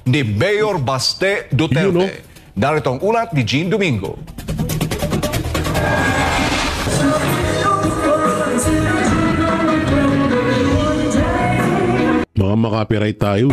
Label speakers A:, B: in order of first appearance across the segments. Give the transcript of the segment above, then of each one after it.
A: ni Mayor Baste Duterte. Narito ang ulat ni Jean Domingo.
B: Baka makapiright tayo.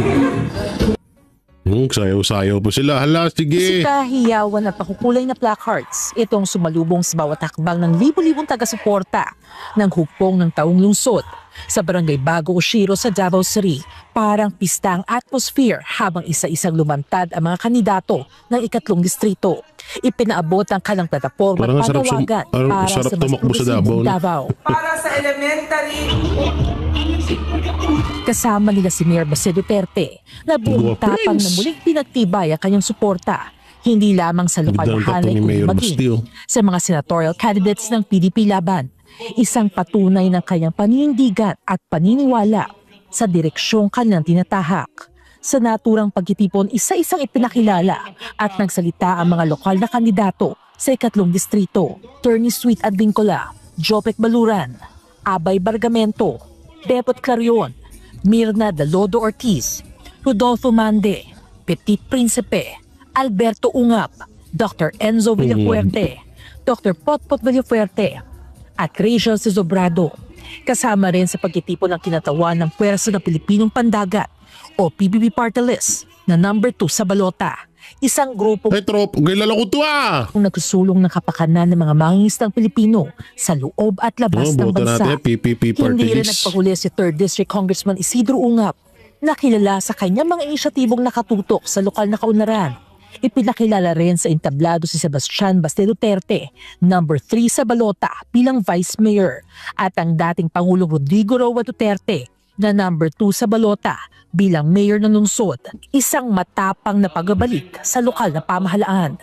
B: Sayaw-sayaw po sila. Hala, sige.
C: Si kahiyawan at pakukulay na placards, itong sumalubong sa bawat hakbang ng libu-libong taga-suporta ng hugpong ng taong lungsod sa Barangay Bago Oshiro sa Davao City. Parang pista ang atmosphere habang isa-isang lumantad ang mga kandidato ng ikatlong distrito. Ipinaabot ang kalang plataforma at panawagan para sa mas progresibong Davao.
D: Para sa elementary.
C: Kasama nila si Mayor Baste Duterte na buong tapang na muling pinagtibay ang kanyang suporta. Hindi lamang sa lokal na hanay kundi maging sa mga senatorial candidates ng PDP laban. Isang patunay ng kanyang paninindigan at paniniwala sa direksyong kanilang tinatahak. Sa naturang pagtitipon, isa-isang ipinakilala at nagsalita ang mga lokal na kandidato sa ikatlong distrito. Attorney Sweet Advincola, Jopek Baluran, Abay Bargamento, Bepot Clarion, Mirna Dalodo Ortiz, Rodolfo Mande, Petit Principe, Alberto Ungap, Dr. Enzo Villafuerte, Dr. Potpot Villafuerte, at Rachel Cizobrado. Kasama rin sa pagtitipon ng kinatawan ng Pwersa ng Pilipinong Pandagat o PBB Party List na number 2 sa balota. Isang grupo
B: kilala ko to
C: kung nagsusulong ng kapakanan ng mga mangingisdang Pilipino sa loob at labas ng bansa.
B: PPP Party
C: Hindi rin
B: List.
C: nagpahuli si 3rd District Congressman Isidro Ungap na kilala sa kanyang mga inisyatibong nakatutok sa lokal na kaunlaran. Ipinakilala rin sa entablado si Sebastian Baste Duterte, number 3 sa balota bilang Vice Mayor, at ang dating Pangulong Rodrigo Roa Duterte na number 2 sa balota bilang Mayor ng lungsod. Isang matapang na pagbabalik sa lokal na pamahalaan.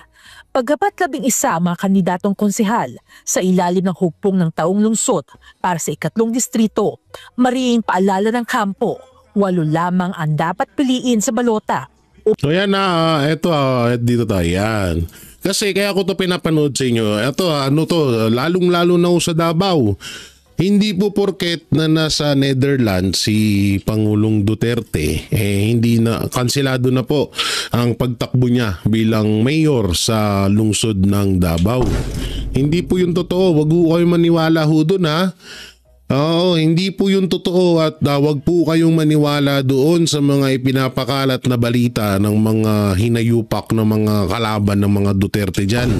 C: Paggapat 11 ang mga kandidatong konsehal sa ilalim ng hugpong ng taong lungsod para sa ikatlong distrito, mariing paalala ng kampo, 8 lamang ang dapat piliin sa balota.
B: So yan na, dito tayo yan. Kasi kaya ko to pinapanood sa inyo. Lalong-lalo na sa Davao. Hindi po porket na nasa Netherlands si Pangulong Duterte, hindi na, kanselado na po ang pagtakbo niya bilang mayor sa lungsod ng Davao. Hindi po yung totoo. Wag po kayo maniwala ho doon, ha. Oo, hindi po yung totoo at wag po kayong maniwala doon sa mga ipinapakalat na balita ng mga hinayupak na mga kalaban ng mga Duterte dyan.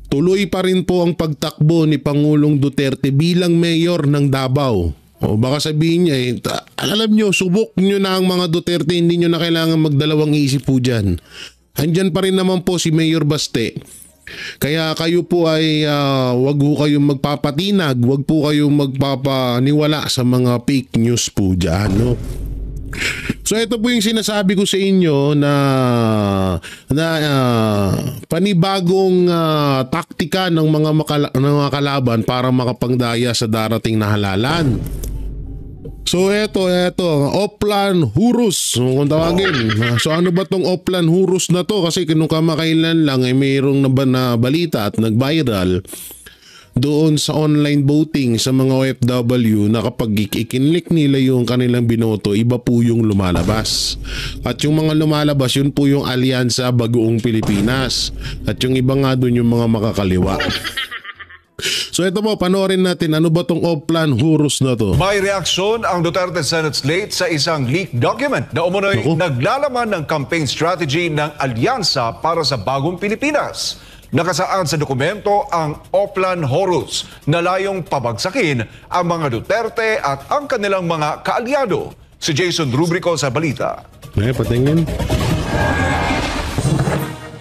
B: Tuloy pa rin po ang pagtakbo ni Pangulong Duterte bilang mayor ng Davao. O baka sabihin niya, alam nyo, subok nyo na ang mga Duterte, hindi nyo na kailangan magdalawang isip po dyan. Andyan pa rin naman po si Mayor Baste. Kaya kayo po ay wag po kayong magpapatinag, wag po kayong magpapaniwala sa mga fake news po dyan, no? So ito po yung sinasabi ko sa inyo na panibagong taktika ng mga kalaban para makapangdaya sa darating na halalan. So eto, Oplan Hurus, kung tawagin. So ano ba tong Oplan Hurus na to? Kasi nung kamakailan lang ay mayroong na balita at nag-viral doon sa online voting sa mga OFW na kapag ikinlik nila yung kanilang binoto, iba po yung lumalabas. At yung mga lumalabas, yun po yung Alyansa Bagoong Pilipinas. At yung iba nga doon yung mga makakaliwa. So ito po, panoorin natin ano ba tong Oplan Hurus na to.
A: May reaksyon ang Duterte Senate slate sa isang leaked document na umunoy naglalaman ng campaign strategy ng Alyansa para sa Bagong Pilipinas. Nakasaad sa dokumento ang Oplan Horus na layong pabagsakin ang mga Duterte at ang kanilang mga kaalyado. Si Jason Rubrico sa balita.
B: Patingin.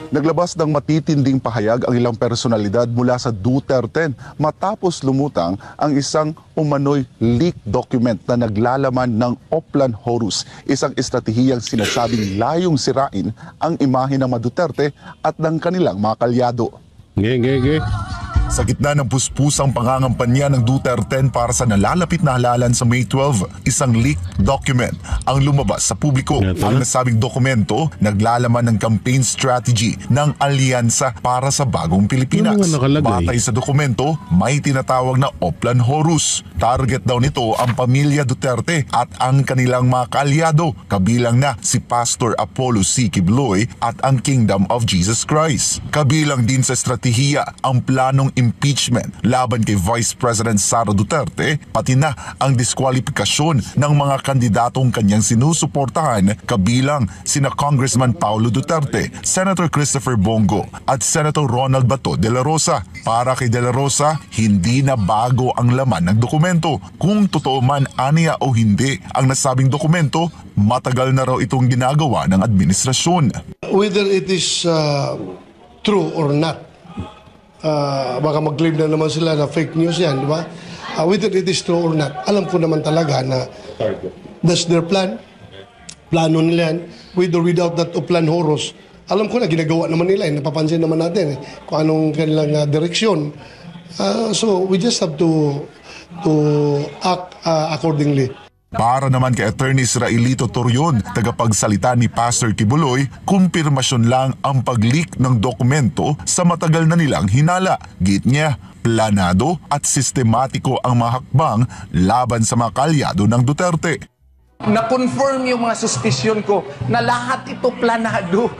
E: Naglabas ng matitinding pahayag ang ilang personalidad mula sa Duterte matapos lumutang ang isang umano'y leaked document na naglalaman ng Oplan Horus, isang estratehiyang sinasabing layong sirain ang imahe ng mga Duterte at ng kanilang mga kalyado. Sa gitna ng puspusang pangangampanya ng Duterte para sa nalalapit na halalan sa May 12, isang leaked document ang lumabas sa publiko. Ang nasabing dokumento naglalaman ng campaign strategy ng alyansa para sa bagong Pilipinas. Batay sa dokumento, may tinatawag na Oplan Horus. Target daw nito ang pamilya Duterte at ang kanilang mga kaalyado, kabilang na si Pastor Apollo C. Quiboloy at ang Kingdom of Jesus Christ. Kabilang din sa estratehiya ang planong impeachment laban kay Vice President Sara Duterte, pati na ang diskwalifikasyon ng mga kandidatong kanyang sinusuportahan, kabilang sina Congressman Paulo Duterte, Senator Christopher Bongo at Senator Ronald Bato de la Rosa. Para kay de la Rosa, hindi na bago ang laman ng dokumento. Kung totoo man aniya o hindi ang nasabing dokumento, matagal na raw itong ginagawa ng administrasyon.
F: Whether it is true or not, baka mag-claim na naman sila na fake news yan, di ba? Whether it is true or not, alam ko naman talaga na that's their plan. Plano nila yan. With or without that Oplan Horus, alam ko na ginagawa naman nila. Napapansin naman natin kung anong kanilang direksyon. So we just have to act accordingly.
E: Para naman kay Attorney Israelito Torion, tagapagsalita ni Pastor Quiboloy, kumpirmasyon lang ang pag-leak ng dokumento sa matagal na nilang hinala. Git niya, planado at sistematiko ang mga hakbang laban sa mga kalyado ng Duterte.
G: Na-confirm yung mga suspisyon ko na lahat ito planado.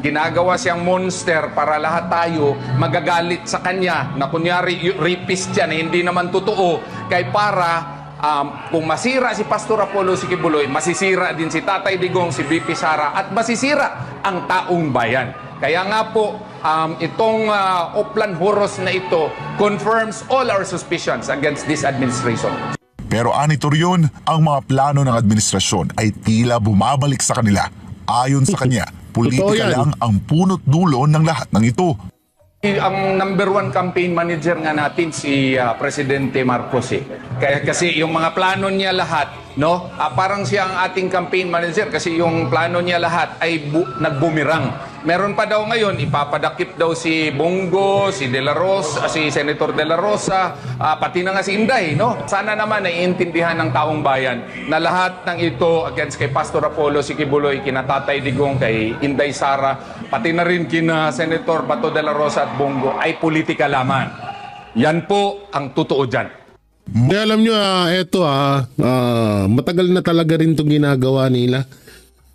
G: Ginagawa siyang monster para lahat tayo magagalit sa kanya na kunyari rapist yan, hindi naman totoo, kay para kung masira si Pastor Apollo C. Quiboloy, masisira din si Tatay Digong, si BP Sara, at masisira ang taong bayan. Kaya nga po, itong Oplan Horus na ito confirms all our suspicions against this administration.
E: Pero ani Torion, ang mga plano ng administrasyon ay tila bumabalik sa kanila. Ayon sa kanya, politika lang ang punot dulo ng lahat ng ito.
G: Ang number one campaign manager nga natin si Presidente Marcos Kaya kasi yung mga plano niya lahat, no? Parang siya ang ating campaign manager kasi yung plano niya lahat ay nagbumirang. Meron pa daw ngayon, ipapadakip daw si Bongo, si De La Rosa, si Senator De La Rosa, pati na nga si Inday, no? Sana naman naiintindihan ng taong bayan na lahat ng ito against kay Pastor Apollo C. Quiboloy, kina Tatay Digong, kay Inday Sara, pati na rin kina Senator Bato De La Rosa at Bongo ay politika lamang. Yan po ang totoo dyan.
B: Alam nyo, matagal na talaga rin itong ginagawa nila.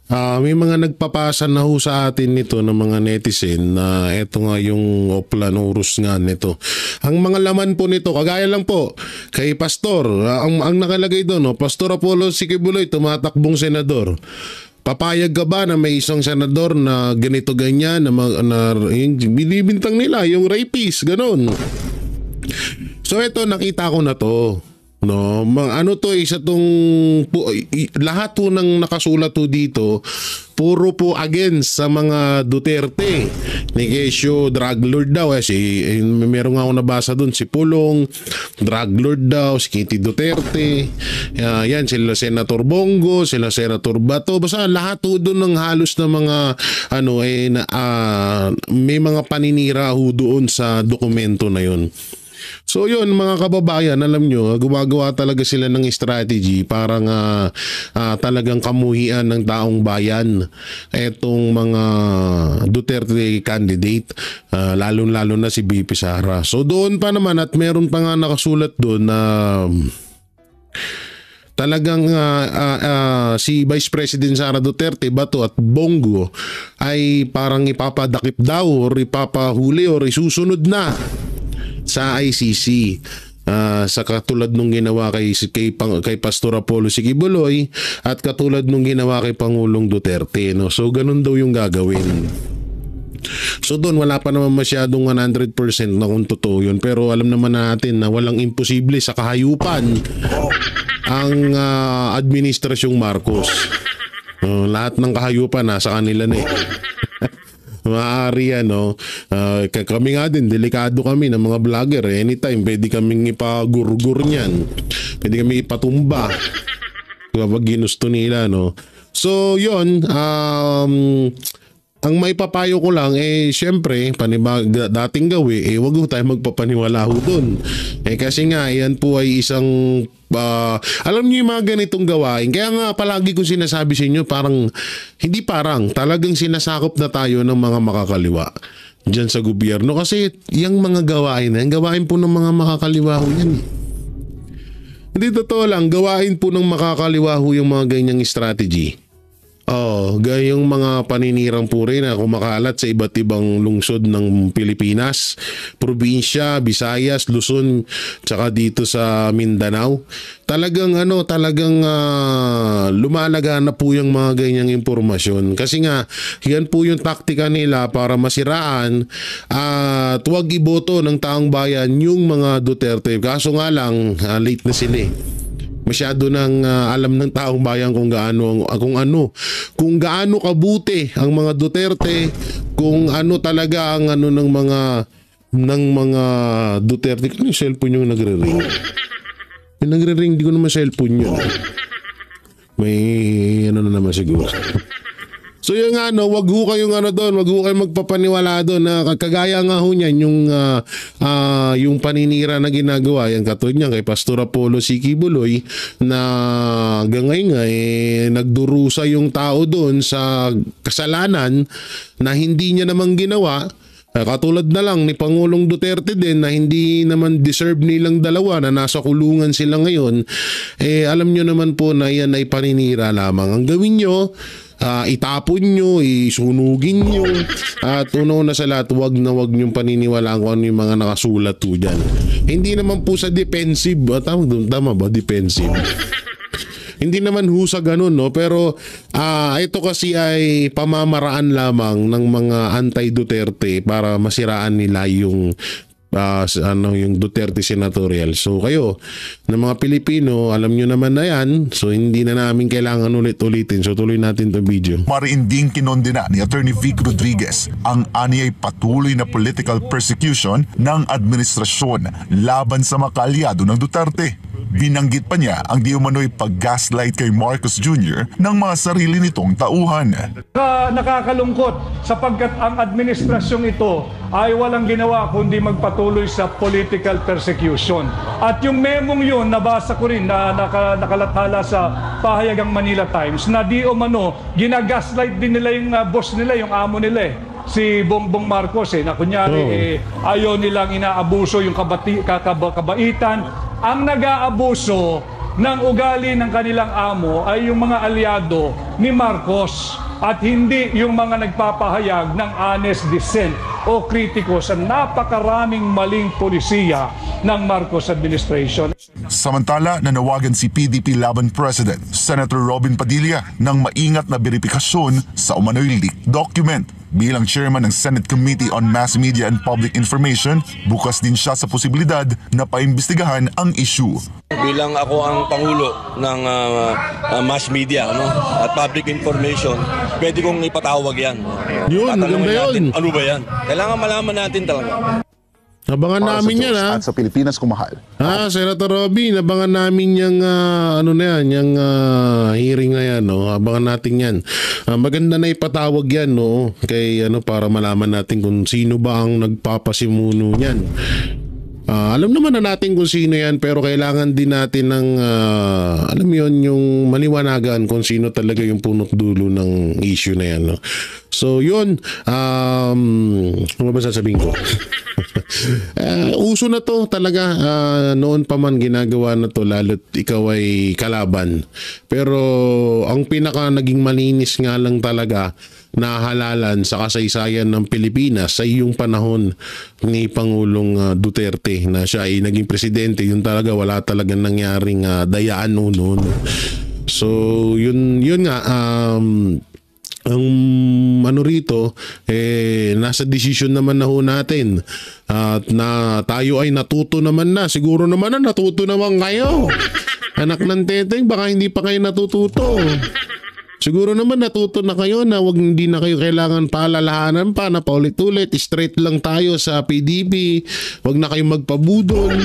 B: May mga nagpapasa na ho sa atin nito ng mga netizen na eto nga yung Oplan Horus nga nito. Ang mga laman po nito, kagaya lang po kay Pastor, ang nakalagay doon, Pastor Apollo C. Quiboloy, tumatakbong senador. Papayag ka ba na may isang senador na ganito ganyan na binibintang nila yung rapist, ganon. So ito, nakita ko na to. No, ano to, isa tong lahat po ng nakasulat to dito, puro po against sa mga Duterte. Ni Kesyo, drug lord daw. Meron nga ako nabasa doon, si Pulong, drug lord daw, si Kitty Duterte. Yan, sila Senator Bongo, sila Senator Bato. Basta lahat po doon ng halos na mga may mga paninira ho doon sa dokumento na yun. So yun mga kababayan, alam nyo, gumagawa talaga sila ng strategy para nga talagang kamuhian ng taong bayan etong mga Duterte candidate, lalo na si BP Sara. So doon pa naman, at meron pa nga nakasulat doon na talagang si Vice President Sara Duterte, Bato at Bongo ay parang ipapadakip daw or ipapahuli or isusunod na sa ICC, sa katulad nung ginawa kay Pastor Apollo C. Quiboloy at katulad nung ginawa kay Pangulong Duterte, no? So ganun daw yung gagawin. So doon wala pa naman masyadong 100% na kung totoo yun, pero alam naman natin na walang imposible sa kahayupan ang administrasyong Marcos. Lahat ng kahayupan nasa kanila na maaari yan, no? Kami nga din, delikado kami ng mga vlogger. Anytime, pwede kaming ipagurgur niyan. Pwede kami ipatumba kapag ginusto nila, no? So, yun, ang maipapayo ko lang syempre dating gawi wag ho tayo magpapaniwala ho doon. Kasi nga yan po ay isang alam niyo yung mga ganitong gawain. Kaya nga palagi ko sinasabi sa inyo talagang sinasakop na tayo ng mga makakaliwa diyan sa gobyerno kasi yung mga gawain po ng mga makakaliwa ho yan. Hindi totoo lang, gawain po ng makakaliwa ho yung mga ganyang strategy. Gayong mga paninirang puri na kumakalat sa iba't ibang lungsod ng Pilipinas, probinsya, Visayas, Luzon, tsaka dito sa Mindanao. Talagang lumalaga na po yung mga ganyang impormasyon. Kasi nga, yan po yung taktika nila para masiraan at huwag iboto ng taong bayan yung mga Duterte. Kaso nga lang, late na sila Masyado nang alam ng taong bayan kung gaano kabuti ang mga Duterte, kung ano talaga ang ng mga Duterte. Yung cellphone yung nagre-ring. Yung nagre-ring, di ko naman cellphone yun. May na naman siguro. So yung wag ho kayong doon, wag ho kayong magpapaniwala doon na kagaya nga ho niyan yung paninira na ginagawa yan katulad niyan kay Pastor Apollo Siki Buloy na gangay nga nagdurusa yung tao doon sa kasalanan na hindi niya namang ginawa. Katulad na lang ni Pangulong Duterte din na hindi naman deserve nilang dalawa na nasa kulungan sila ngayon. Alam nyo naman po na yan ay paninira lamang. Ang gawin nyo, itapon nyo, isunugin nyo, at una sa lahat, wag nyong paniniwalaan kung ano yung mga nakasulat po dyan. Hindi naman po sa defensive, tama ba? Defensive. Hindi naman ho sa ganun, no? Pero ito kasi ay pamamaraan lamang ng mga anti-Duterte para masiraan nila yung Duterte senatorial. So kayo, ng mga Pilipino, alam nyo naman na yan. So hindi na namin kailangan ulit-ulitin. So tuloy natin itong video.
E: Mariinding kinondena ni Attorney Vic Rodriguez ang anyay patuloy na political persecution ng administrasyon laban sa mga kaalyado ng Duterte. Binanggit pa niya ang di umano'y pag-gaslight kay Marcos Jr. ng mga sarili nitong tauhan.
H: Nakakalungkot sapagkat ang administrasyong ito ay walang ginawa kundi magpatuloy sa political persecution. At yung memong yun, nabasa ko rin na nakalathala sa pahayagang Manila Times na di umano, ginagaslight din nila yung boss nila, yung amo nila si Bongbong Marcos na kunyari ayaw nilang inaabuso yung kabaitan. Ang nag-aabuso ng ugali ng kanilang amo ay yung mga alyado ni Marcos at hindi yung mga nagpapahayag ng honest dissent o kritiko sa napakaraming maling polisiya ng Marcos administration.
E: Samantala, nanawagan si PDP Laban President Senator Robin Padilla ng maingat na beripikasyon sa umano'y leaked document. Bilang chairman ng Senate Committee on Mass Media and Public Information, bukas din siya sa posibilidad na paimbestigahan ang issue.
I: Bilang ako ang Pangulo ng mass media at public information, pwede kong ipatawag yan.
B: Yun, maganda yun.
I: Ano ba yan? Kailangan malaman natin talaga.
B: Abangan namin yan
E: At sa Pilipinas kumahal.
B: Senator Robin, abangan namin yung yung hearing na yan, no? Abangan natin yan. Maganda na ipatawag yan, no? Kay para malaman natin kung sino ba ang nagpapasimuno niyan. Alam naman na natin kung sino yan, pero kailangan din natin ng alam yon yung maliwanagan kung sino talaga yung punot dulo ng issue na yan, no? So yun, ano ba sasabihin ko? Uso na to talaga, noon pa man ginagawa na to, lalo't ikaw ay kalaban. Pero ang pinaka naging malinis nga lang talaga na halalan sa kasaysayan ng Pilipinas sa iyong panahon ni Pangulong Duterte na siya ay naging presidente. Yun talaga, wala talagang nangyaring dayaan noon. So yun nga, ang rito nasa desisyon naman na ho natin at na tayo ay natuto naman na, siguro naman na natuto naman kayo anak ng teteng, baka hindi pa kayo natututo. Siguro naman natuto na kayo na hindi na kayo kailangan paalalahanan pa na paulit-ulit, straight lang tayo sa PDP, wag na kayo magpabudol.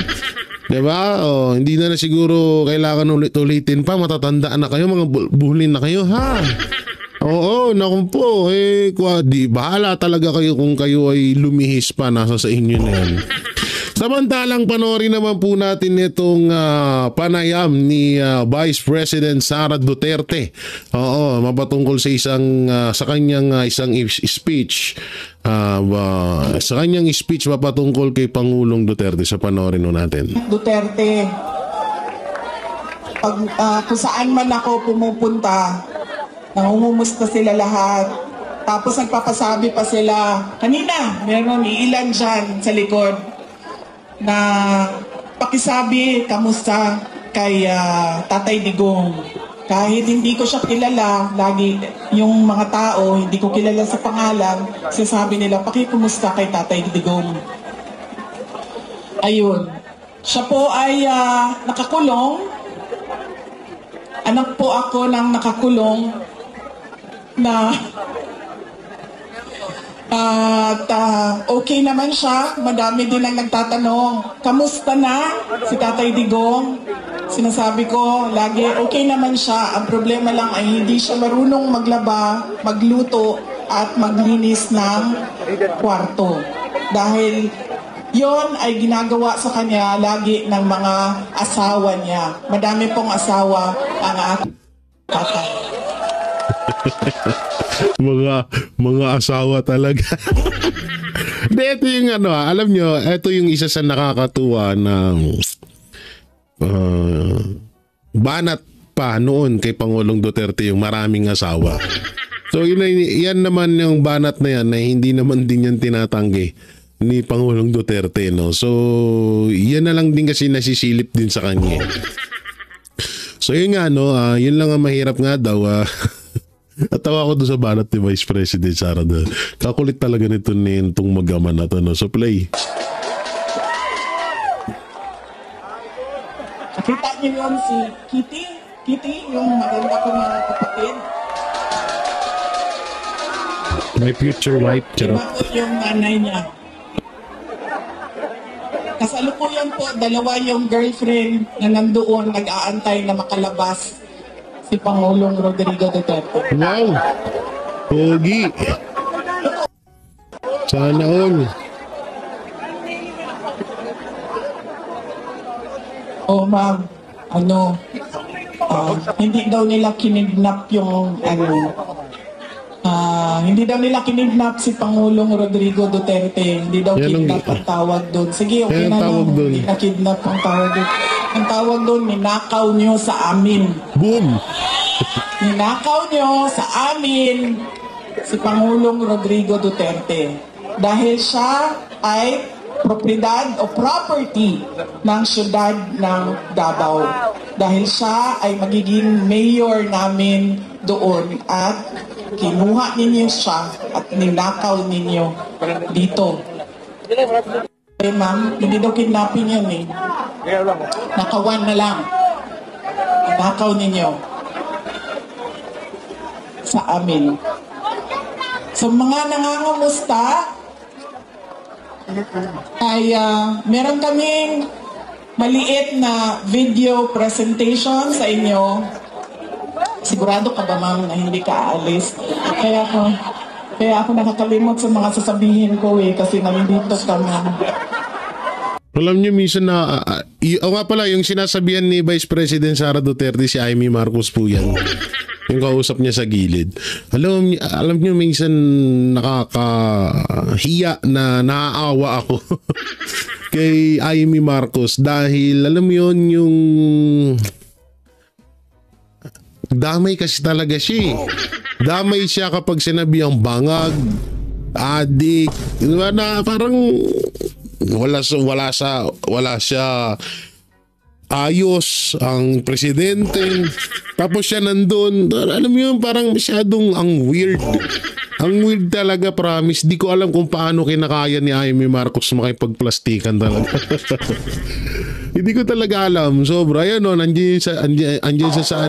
B: Diba? Hindi na siguro kailangan ulit-ulitin pa, matatandaan na kayo, mga buhulin na kayo, ha? Oo, naku po. Di bahala talaga kayo kung kayo ay lumihis pa. Nasa sa inyo na yan. Samantalang panoorin naman po natin itong panayam ni Vice President Sara Duterte. Oo, mapatungkol sa sa kanyang isang speech. Sa kanyang speech mapatungkol kay Pangulong Duterte. Sa panoorin natin.
D: Duterte, kung saan man ako pumupunta, nangungumusta sila lahat. Tapos nagpapasabi pa sila, kanina, meron iilan dyan sa likod na pakisabi, kamusta kay Tatay Digong. Kahit hindi ko siya kilala, lagi yung mga tao, hindi ko kilala sa pangalan, sinasabi nila, pakikumusta kay Tatay Digong. Ayun. Siya po ay nakakulong. Anak po ako ng nakakulong na at okay naman siya. Madami din ang nagtatanong, kamusta na si Tatay Digong? Sinasabi ko lagi, okay naman siya. Ang problema lang ay hindi siya marunong maglaba, magluto at maglinis ng kwarto. Dahil yon ay ginagawa sa kanya lagi ng mga asawa niya. Madami pong asawa ang aking tatay.
B: mga asawa talaga. Ito yung alam nyo, ito yung isa sa nakakatuwa ng banat pa noon kay Pangulong Duterte, yung maraming asawa. So yan naman yung banat na yan na hindi naman din yan tinatanggi ni Pangulong Duterte, no? So yan na lang din kasi nasisilip din sa kanya. So yun nga, no, yun lang ang mahirap nga daw. Natawa ko doon sa banat ni Vice President Sara. Kakulit talaga nito nitong mag-ama na to, no? So play.
D: Nakita niyo yun si Kitty? Kitty, yung maganda ko na kapatid.
B: My future wife.
D: Diba po yung nanay niya? Kasalukuyan po, dalawa yung girlfriend na nandoon nag-aantay na makalabas si Pangulong Rodrigo Duterte.
B: Wow! Pogi! Sana all.
D: Oh ma'am, hindi daw nila kinidnap yung hindi daw nila kinidnap si Pangulong Rodrigo Duterte. Hindi daw kidnap ang tawag doon. Sige, okay na lang. Hindi na kidnap ang tawag doon. Ang tawag doon, ninakaw nyo sa amin.
B: Boom!
D: Ninakaw nyo sa amin si Pangulong Rodrigo Duterte. Dahil siya ay propriedad o property ng syudad ng Davao. Dahil siya ay magiging mayor namin doon at kinuha ninyo siya at ninakaw ninyo dito. Ma'am, hindi daw kidnapping yun eh. Nakawan na lang. Ninakaw ninyo sa amin. So mga nangangamusta ay meron kaming maliit na video presentation sa inyo. Sigurado ka ba ma'am na hindi ka aalis? Kaya ako nakakalimot sa mga sasabihin ko kasi nandito ka ma'am.
B: Alam niyo minsan na nga pala yung sinasabihan ni Vice President Sara Duterte, si Amy Marcos po yan. Yung kausap niya sa gilid. Alam niyo minsan nakakahiya na naaawa ako kay Amy Marcos dahil alam mo yun, yung damay kasi talaga siya. Damay siya kapag sinabi ang bangag, adik, na parang wala siya ayos ang presidente. Tapos siya nandun. Alam mo yun, parang masyadong ang weird. Ang weird talaga, promise. Di ko alam kung paano kinakaya ni Amy Marcos makipagplastikan talaga. Hindi ko talaga alam. Sobra. Ayan o, nandiyan siya sa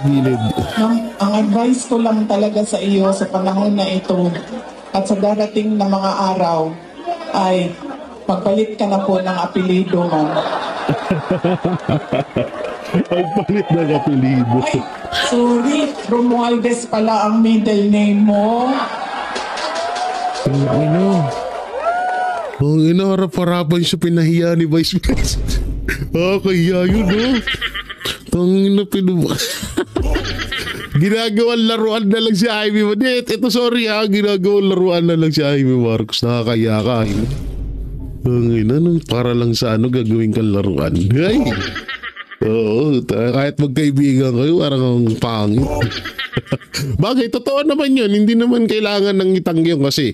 B: gilid.
D: Ang advice ko lang talaga sa iyo sa panahon na ito at sa darating na mga araw ay magpalit ka na po ng apelido mo.
B: Ang palit ng apelido.
D: Ay, sorry. Romualdez pala ang middle name mo.
B: Ang ina, harap-harapan siya pinahiya ni Vice President. Kaya yun, no? Tangina, ginagawang laruan na lang si Amy Marcos. Ito, sorry ginagawang laruan na lang si Amy Marcos. Nakakaya ka. Tangina, para lang sa gagawin kang laruan. Ay! Oo, kahit magkaibigan kayo, parang ang pangit. Bagay, totoo naman yun. Hindi naman kailangan ng itanggi kasi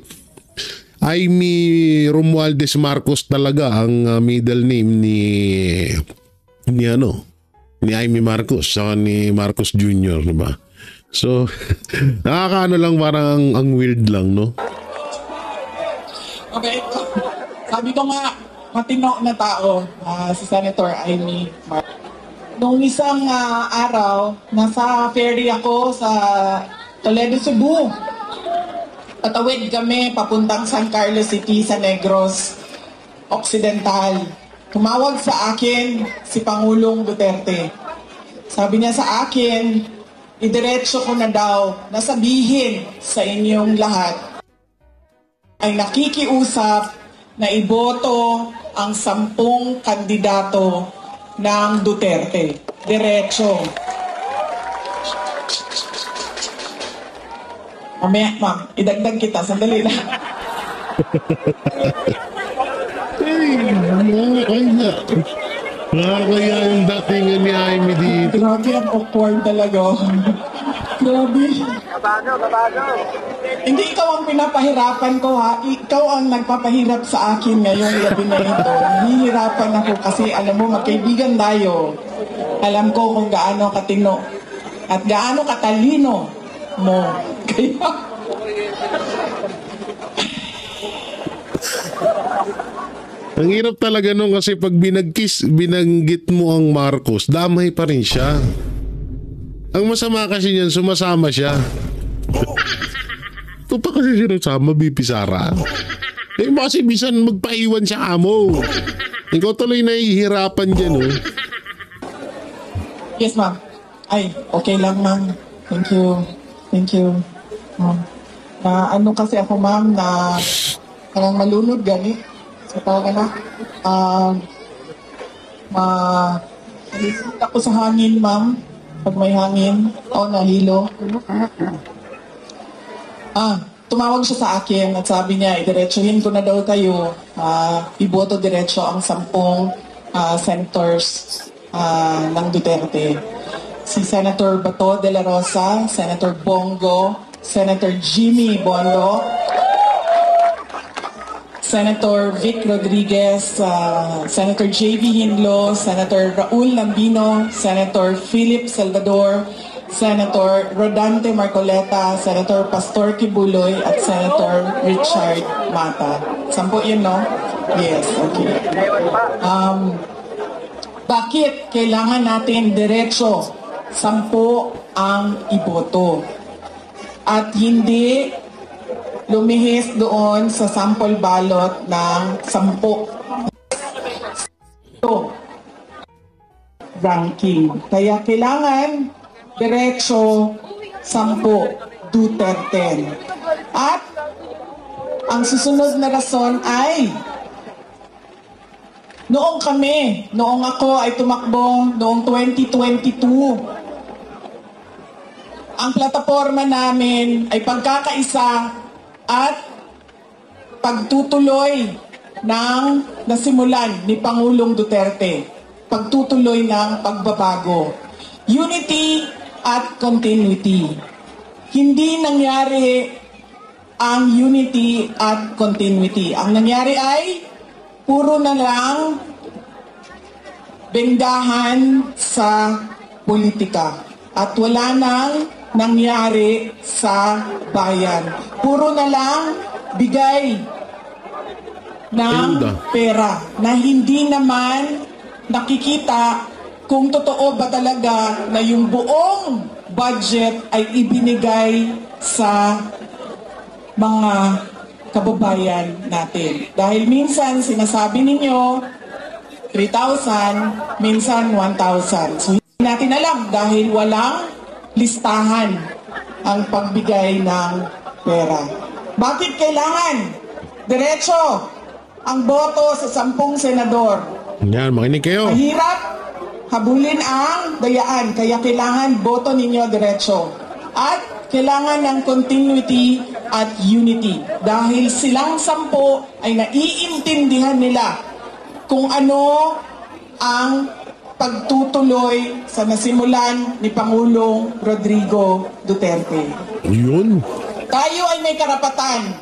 B: Amy Romualdez Marcos talaga ang middle name ni Amy Marcos saka ni Marcos Jr., diba? So, nakakaano lang, parang ang weird lang, no?
D: Okay. Sabi ko nga, matino na tao, si Senator Amy Marcos. Noong isang araw, nasa ferry ako sa Toledo, Cebu. Patawid kami papuntang San Carlos City sa Negros Occidental. Tumawag sa akin si Pangulong Duterte. Sabi niya sa akin, idiretso ko na daw na sabihin sa inyong lahat ay nakikiusap na iboto ang 10 kandidato ng Duterte. Diretso. Mamaya, ma'am, idagdag kita. Sandali lang.
B: Nakakaya yung datingan ni Amy dito.
D: Grabe, ang awkward talaga. Grabe. Hindi ikaw ang pinapahirapan ko, ha? Ikaw ang nagpapahirap sa akin ngayong gabi na ito. Nahihirapan ako kasi alam mo, magkaibigan tayo. Alam ko kung gaano katino at gaano katalino mo. Kaya...
B: Ang hirap talaga nung kasi pag binanggit mo ang Marcos, damay pa rin siya. Ang masama kasi niyan, sumasama siya. Ito pa kasi sinasama, BP Sara. Eh kasi bisan magpaiwan siya amo. Ikaw tuloy nahihirapan dyan, oh.
D: Yes, ma'am. Ay, okay lang, ma'am. Thank you. Thank you. Ano kasi ako, ma'am, na parang malunod gani. So, parang nalisip ako sa hangin, ma'am. Pag may hangin, nahilo. Tumawag siya sa akin at sabi niya, idiretsuhin ko na daw kayo. Iboto diretso ang 10 senators ng Duterte. Si Senator Bato de la Rosa, Senator Bongo, Senator Jimmy Bondo, Senator Vic Rodriguez, Senator J.B. Hinlo, Senator Raul Lambino, Senator Philip Salvador, Senator Rodante Marcoleta, Senator Pastor Kibuloy, at Senator Richard Mata. 10 yun, no? Yes, okay. Bakit kailangan natin diretso 10 ang iboto? At hindi lumihis doon sa sample ballot ng 10 ranking. Kaya kailangan diretso 10 Duterte. At ang susunod na rason ay noong ako ay tumakbo noong 2022, ang plataforma namin ay pagkakaisa at pagtutuloy ng nasimulan ni Pangulong Duterte. Pagtutuloy ng pagbabago. Unity at continuity. Hindi nangyari ang unity at continuity. Ang nangyari ay puro na lang benggahan sa politika. At wala nang nangyari sa bayan. Puro na lang bigay ng pera na hindi naman nakikita kung totoo ba talaga na yung buong budget ay ibinigay sa mga kababayan natin. Dahil minsan sinasabi ninyo 3,000, minsan 1,000. So, natin alam dahil walang listahan ang pagbigay ng pera. Bakit kailangan diretso ang boto sa 10 senador?
B: Yan, makinig kayo.
D: Mahirap habulin ang dayaan, kaya kailangan boto ninyo diretso. At kailangan ng continuity at unity dahil silang 10 ay naiintindihan nila kung ano ang pagtutuloy sa nasimulan ni Pangulong Rodrigo Duterte.
B: Yun.
D: Tayo ay may karapatan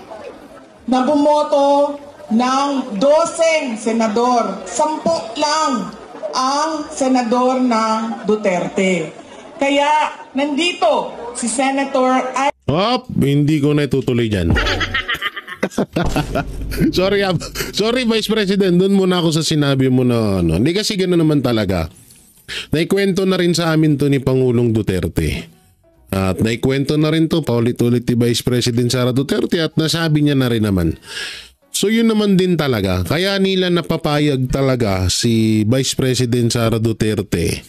D: na bumoto ng 12 senador. 10 lang ang senador ng Duterte. Kaya nandito si Senator
B: Hindi ko na itutuloy dyan. Sorry Vice President, doon muna ako sa sinabi mo na ano. Hindi kasi gano'n naman talaga. Naikwento na rin sa amin to ni Pangulong Duterte. At naikwento na rin to paulit-ulit ni Vice President Sara Duterte at nasabi niya na rin naman. So yun naman din talaga. Kaya nila napapayag talaga si Vice President Sara Duterte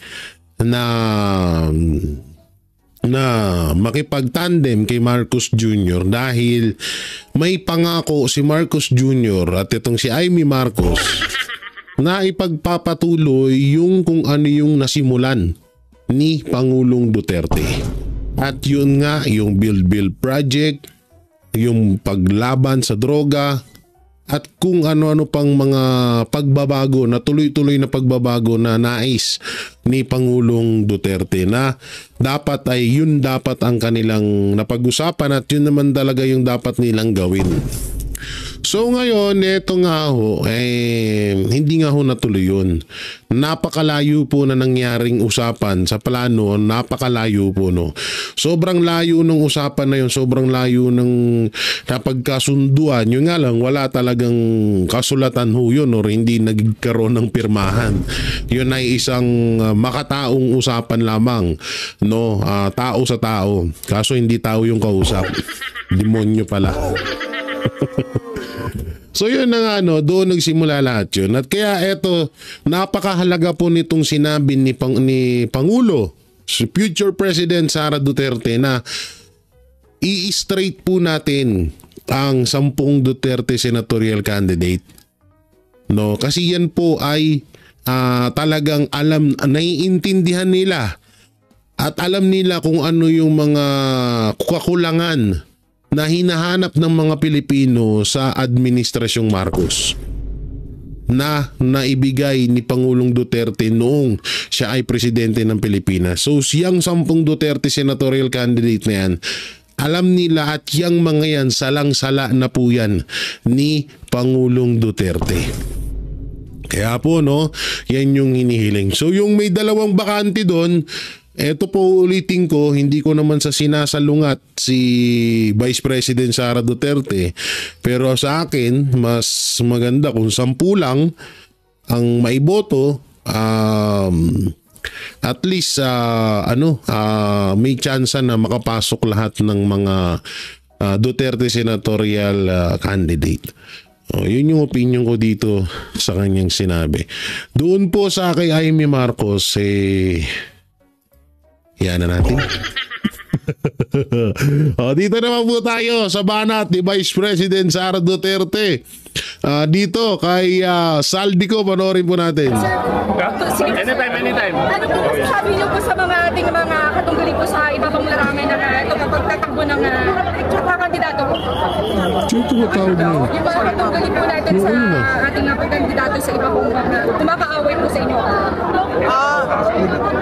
B: na makipag-tandem kay Marcos Jr. dahil may pangako si Marcos Jr. at itong si Amy Marcos na ipagpapatuloy yung kung ano yung nasimulan ni Pangulong Duterte. At yun nga, yung Build Project, yung paglaban sa droga, at kung ano-ano pang mga pagbabago na tuloy-tuloy na pagbabago na nais ni Pangulong Duterte na dapat ay yun dapat ang kanilang napag-usapan at yun naman talaga yung dapat nilang gawin. So ngayon, eto nga ho, hindi nga ho natuloy yun. Napakalayo po na nangyaring usapan sa plano, napakalayo po no. Sobrang layo ng usapan na yun, sobrang layo ng napagkasunduan. Yun nga lang, wala talagang kasulatan ho yun or hindi nagkaroon ng pirmahan. Yun ay isang makataong usapan lamang, no, tao sa tao. Kaso hindi tao yung kausap. Demonyo pala. So yun na nga no, doon nagsimula lahat yun. At kaya eto, napakahalaga po nitong sinabi ni Pangulo, si future President Sara Duterte na i-straight po natin ang 10 Duterte senatorial candidate. No, kasi yan po ay talagang alam, naiintindihan nila at alam nila kung ano yung mga kakulangan na hinahanap ng mga Pilipino sa Administrasyong Marcos na naibigay ni Pangulong Duterte noong siya ay presidente ng Pilipinas. So siyang 10 Duterte senatorial candidate na yan, alam nila at yang mga yan salang-sala na po yan ni Pangulong Duterte. Kaya po no, yan yung hinihiling. So yung may 2 bakante doon, eto po ulitin ko, hindi ko naman sa sinasalungat si Vice President Sara Duterte, pero sa akin mas maganda kung 10 lang ang maiboto, at least may chance na makapasok lahat ng mga Duterte senatorial candidate. Yun yung opinion ko dito sa kanyang sinabi. Doon po sa kay Amy Marcos, yan na natin. Dito naman po tayo sa banat ni Vice President Sara Duterte. Dito kay Saldico, panoorin po natin.
J: Anytime. Ano po masasabi niyo po sa mga ating mga katunggali po sa iba pang larangan na ito pagtatakbo ng kandidato?
B: Yung
J: mga katunggali po natin sa ating pagkandidato sa iba pong kumakaaway po sa inyo.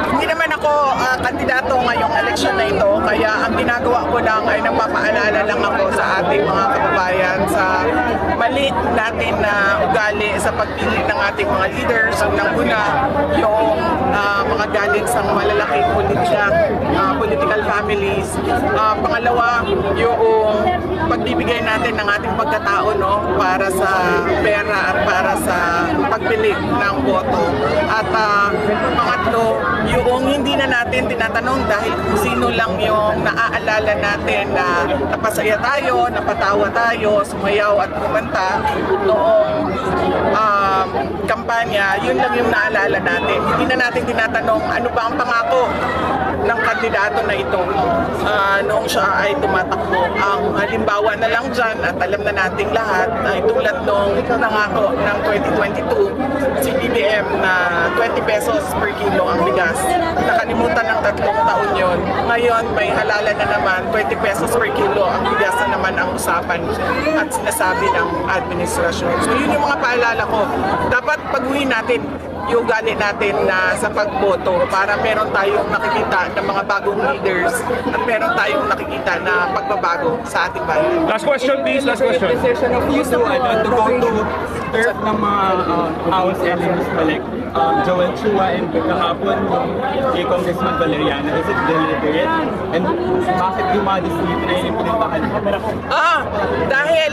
D: Hindi naman ako kandidato ngayong eleksyon na ito, kaya ang ginagawa ko lang ay nagpapaalala lang ako sa ating mga kababayan sa mali natin na ugali sa pagpili ng ating mga leaders. Unang-una, yung mga galing sa malalaking political families. Pangalawa, yung pagbibigay natin ng ating pagkatao para sa pera at para sa pagpili ng boto. At pangatlo, yung hindi na natin tinatanong dahil kung sino lang yung naaalala natin na napasaya tayo, napatawa tayo, sumayaw at kumanta noong kampanya, yun lang yung naalala natin. Hindi na natin tinatanong ano ba ang pangako ng kandidato na ito noong siya ay tumatakbo. Ang halimbawa na lang dyan at alam na nating lahat ay tulad nung nangako ng 2022 si BBM na 20 pesos per kilo ang bigas. Nakalimutan ng 3 taon yun. Ngayon may halala na naman 20 pesos per kilo ang bigas na naman ang usapan at sinasabi ng administrasyon. So yun yung mga paalala ko. Dapat pag-uwi natin yung ugali natin na sa pagboto para meron tayong nakikita ng mga bagong leaders at meron tayong nakikita na pagbabago sa ating bayan.
H: Last question, please. Last question.
K: Decision of you to go to third ng mga House elements balik. Joel Chua and kahapon kay Congressman Valeriano, is it deliberate? And bakit dumadis dito na inimplimentahan?
D: Dahil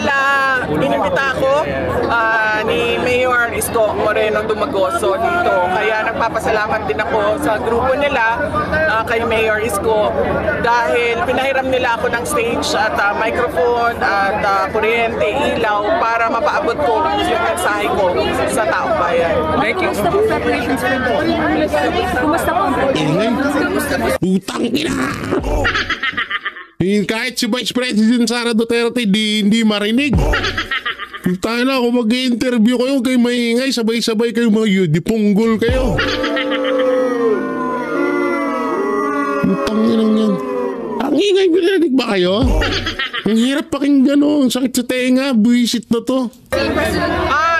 D: inimbita ako ni Mayor Isko Moreno Dumagoso dito. Kaya nagpapasalamat din ako sa grupo nila kay Mayor Isko dahil pinahiram nila ako ng stage at microphone at kuryente, ilaw para mapaabot ko yung mensahe ko sa taong bayan.
H: Thank you.
J: Preparations for the kumusta po?
B: Putang ina! Kahit si Vice President Sara Duterte hindi marinig. Tayo na, kung mag-i-interview kayo, kayo maingay, sabay-sabay kayo mga yudipunggol kayo. Putang inang yan. Ang ingay, binarinig ba kayo? Ang hirap pakinggan, ang sakit sa tenga, buwisit na to.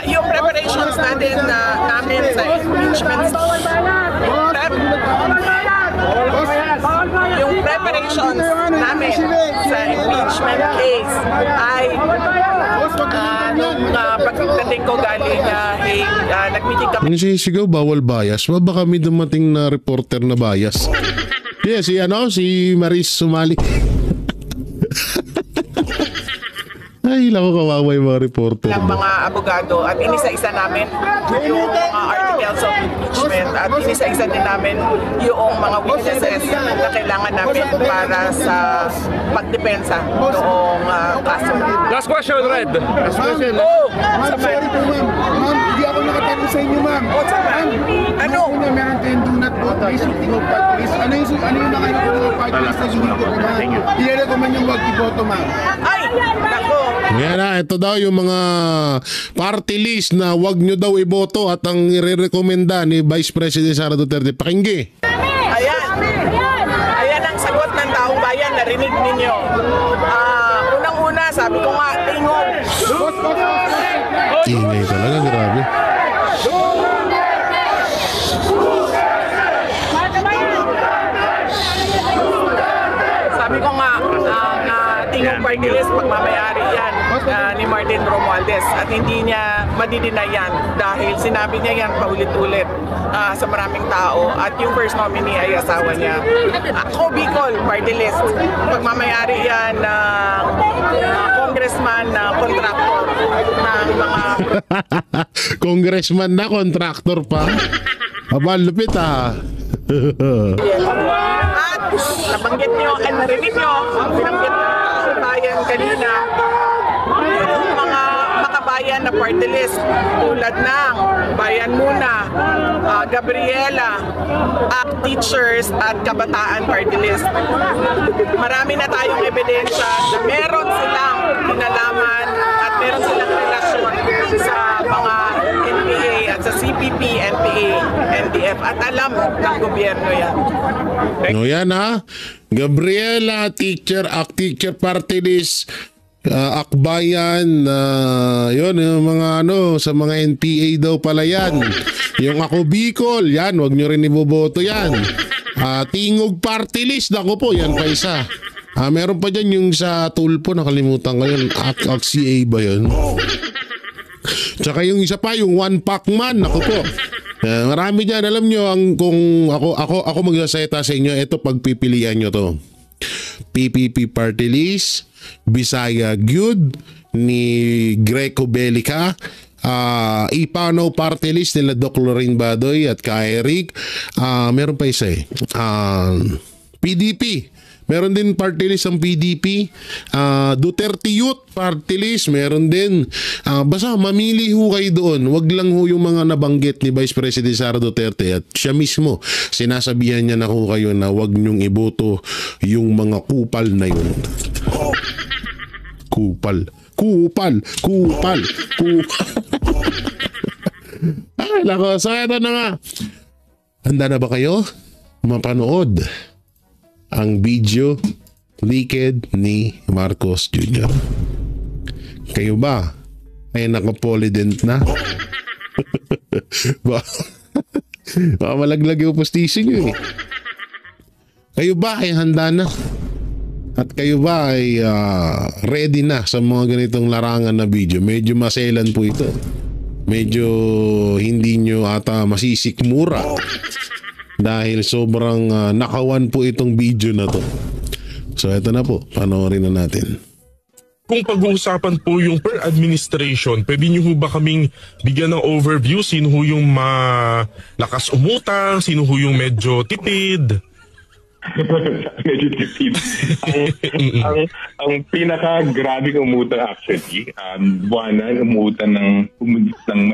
D: Yung preparations natin namin sa impeachment yung preparations namin sa impeachment case ay nung pagdating ko galing nag-meeting kami.
B: Nagsisigaw, bawal bias. Baka kami dumating na reporter na bias. Yeah, si Maris sumali. Ay, lang ko kawawa yung mga reporter.
D: Ng mga abogado at inisa-isa namin yung mga articles of impeachment at inisa-isa din namin yung mga witnesses na kailangan namin para sa pagdepensa noong kaso.
H: Last question, Red.
L: Ma'am, sorry po ma'am. Ma'am, hindi ako nakatanong sa inyo ma'am.
D: Ano?
L: Una, meron kayong do not vote list, shooting of party list. Ano yung nakayo ng party list na shooting ko ma'am? Iyan ko man yung wag iboto ma'am.
D: Ay, nako.
B: Yan na, ito daw yung mga party list na wag nyo daw iboto at ang i-rekomenda ni Vice President Sara Duterte. Pakinggi.
D: Ayan ang sagot ng taong bayan, narinig ninyo. Unang-una, sabi ko nga, tingog.
B: Ingay talaga, grabe.
D: Sabi ko nga, tingog party list, pagmamayari yan ni Martin Romualdez at hindi niya madidinay yan dahil sinabi niya yan paulit-ulit sa maraming tao at yung first nominee ay asawa niya. Ako, Bicol, party list. Pagmamayari yan ng congressman na contractor ng mga...
B: Congressman na contractor pa? Aba, lupit ah.
D: At nabanggit nyo, narinig nyo, binanggit ng bayan kanina, yung mga makabayan na party list tulad ng Bayan Muna, Gabriela, ACT Teachers at Kabataan party list. Marami na tayong ebidensya na meron silang kinalaman at meron silang relasyon sa mga NPA at sa CPP, NPA, NDF at alam ng gobyerno yan.
B: No yan ha. Gabriela, teacher, ACT Teacher party list, Akbayan, yun, yung mga sa mga NPA daw pala yan. Yung Ako Bicol, yan, wag nyo rin iboboto yan. Tingog party list, ako po, yan pa isa. Meron pa dyan yung sa Tulpo, nakalimutan ko yun, ACT-CA ba yun? Tsaka yung isa pa, yung One Pac Man, ako po. Marami dyan, alam nyo, kung ako magsasayta sa inyo, ito pagpipilian nyo to. PPP party list, Bisaya Gyud ni Greco Belica, Ipanaw party list nila Doc Lorraine Badoy at kay Eric. Meron pa isa PDP. Meron din party list ang PDP. Duterte Youth party list. Meron din. Basta mamili ho kayo doon. Wag lang ho yung mga nabanggit ni Vice President Sara Duterte. At siya mismo, sinasabihan niya na ho kayo na wag niyong iboto yung mga kupal na yun. Kupal. Ay, lako. So, ito na nga. Handa na ba kayo mapanood ang video leaked ni Marcos Jr.? Kayo ba ay nakapolident na? Baka malaglag yung postisyon nyo eh. Kayo ba ay handa na? At kayo ba ay ready na sa mga ganitong larangan na video? Medyo maselan po ito. Medyo hindi nyo ata masisikmura. Dahil sobrang nakawan po itong video na to. So ito na po, panoorin na natin.
M: Kung pag-uusapan po yung per administration, pwede nyo ho ba kaming bigyan ng overview? Sino ho yung malakas umutang? Sino ho yung medyo tipid?
N: Medyo tipid. ang pinaka-grabing umutang actually, buwanan umutang ng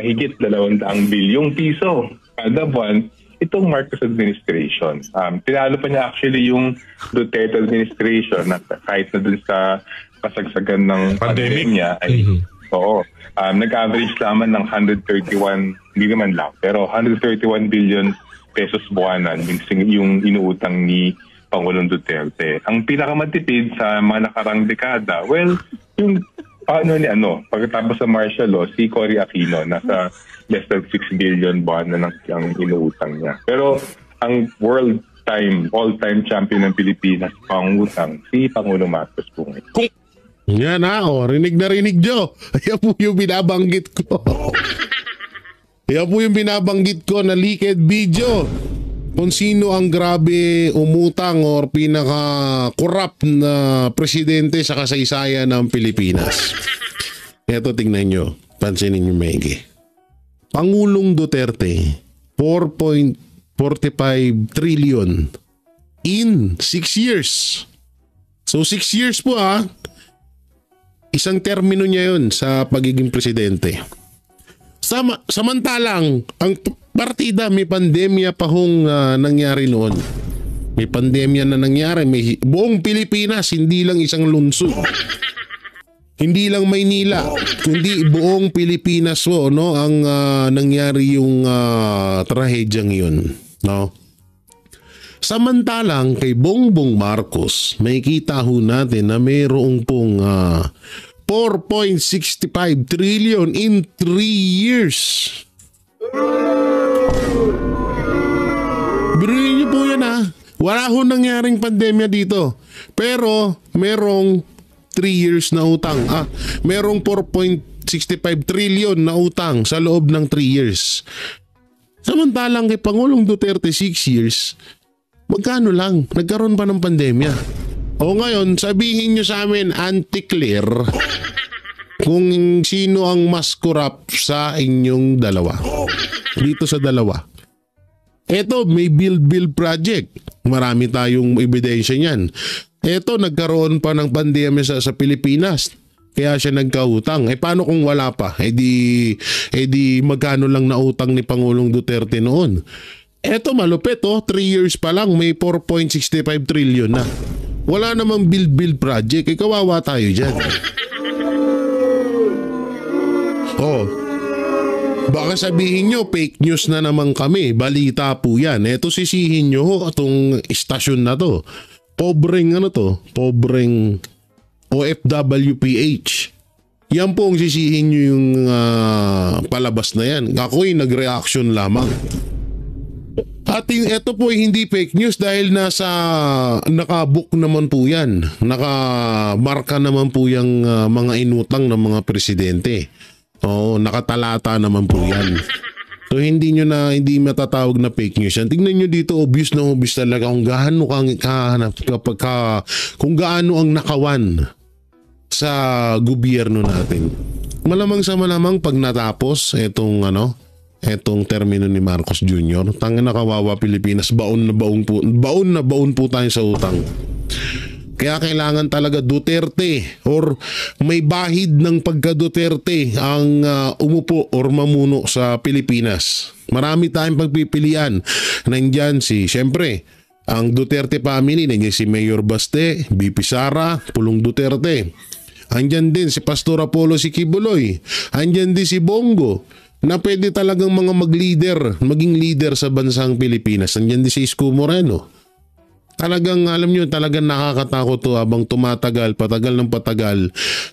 N: mahigit 200 bilyong piso kada buwan itong Marcos administration. Tinalo pa niya actually yung Duterte administration na kahit na dun sa kasagsagan ng pandemya ay nag-average naman ng 131, hindi naman lang, pero 131 billion pesos buwanan yung inuutang ni Pangulong Duterte. Ang pinakamatipid sa mga nakarang dekada, well, yung pagkatapos sa martial law, si Cory Aquino, nasa less than 6 billion buwan na ang inuutang niya. Pero ang all-time champion ng Pilipinas pangutang, si Pangulong Marcos po.
B: Yan rinig na rinig Joe. Ayan po yung binabanggit ko. Ayan po yung binabanggit ko na leaked video. Kung sino ang grabe umutang or pinaka-corrupt na presidente sa kasaysayan ng Pilipinas. Ito tingnan nyo. Pansinin nyo maigi. Pangulong Duterte, 4.45 trillion in 6 years. So 6 years po isang termino niya yun sa pagiging presidente. Samantalang, ang partida may pandemya pa hong nangyari noon. May pandemya na nangyari. May buong Pilipinas, hindi lang isang lungsod. Hindi lang Maynila, kundi buong Pilipinas ang nangyari yung trahedyang yun. No? Samantalang kay Bongbong Marcos, may kita ho natin na mayroong pong 4.65 trillion in 3 years. Biruin niyo po yan Wala ho nangyaring pandemya dito. Pero merong 3 years na utang. Merong 4.65 trillion na utang sa loob ng 3 years. Samantalang kay Pangulong Duterte 6 years, magkano lang? Nagkaroon pa ng pandemya. O ngayon, sabihin nyo sa amin, anti-clear, kung sino ang mas corrupt sa inyong dalawa. Dito sa dalawa. Eto, may build project. Marami tayong ebidensya niyan. Eto, nagkaroon pa ng pandemya sa Pilipinas. Kaya siya nagkautang. Paano kung wala pa? Di magkano lang nautang ni Pangulong Duterte noon? Eto, malupit 3 years pa lang, may 4.65 trillion na. Wala namang build project. Kawawa tayo dyan. Baka sabihin nyo, fake news na naman kami. Balita po yan. Eto, sisihin nyo itong istasyon na to. Pobreng OFWPH. Yan po ang sisihin nyo yung palabas na yan. Ako'y nag-reaction lamang. At ito po hindi fake news dahil nakabook naman po yan. Nakamarka naman po yung mga inutang ng mga presidente. Nakatalata namun po yan. So hindi matatawag na fake news yan. Tingnan nyo dito, obvious talaga kung gaano kung gaano ang nakawan sa gobyerno natin. Malamang sa malamang pag natapos etong termino ni Marcos Jr., tangina kawawa Pilipinas, baon na baon po tayo sa utang. Kaya kailangan talaga Duterte or may bahid ng pagka-Duterte ang umupo or mamuno sa Pilipinas. Marami tayong pagpipilian. Nandyan siyempre, ang Duterte family, nandiyan si Mayor Baste, BP Sara, Pulong Duterte. Andyan din si Pastor Apollo Sikibuloy. Andyan din si Bongo, na pwede talagang mga maging leader sa bansang Pilipinas. Andyan din si Isko Moreno. Talagang alam nyo, talagang nakakatakot to habang patagal ng patagal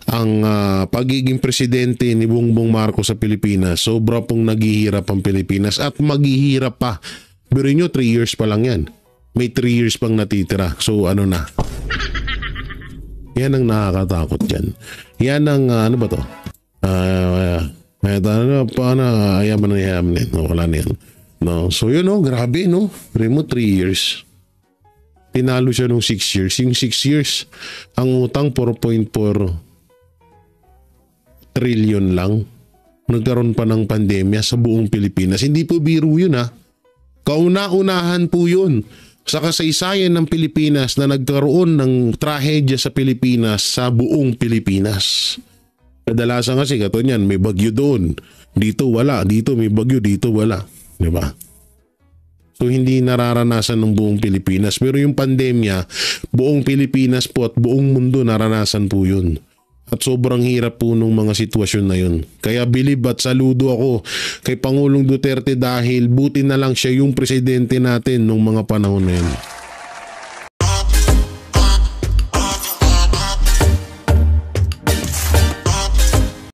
B: ang pagiging presidente ni Bongbong Marcos sa Pilipinas. Sobra pong naghihirap ang Pilipinas at maghihirap pa. Pero nyo, 3 years pa lang yan. May 3 years pang natitira. So ano na? Yan ang nakakatakot dyan. Yan ang ano ba to? Ayaman na. Wala na yan. No? So yun grabe Primo 3 years. Tinalo siya nung 6 years. Yung 6 years, ang utang 4.4 trillion lang. Nagkaroon pa ng pandemya sa buong Pilipinas. Hindi po biro yun Kauna-unahan po yun sa kasaysayan ng Pilipinas na nagkaroon ng trahedya sa Pilipinas sa buong Pilipinas. Kadalasan kasi niyan, may bagyo doon. Dito wala. Dito may bagyo. Dito wala. Diba? So hindi nararanasan ng buong Pilipinas. Pero yung pandemya, buong Pilipinas po at buong mundo naranasan po yun. At sobrang hirap po nung mga sitwasyon na yun. Kaya bilib at saludo ako kay Pangulong Duterte dahil buti na lang siya yung presidente natin nung mga panahon na yun.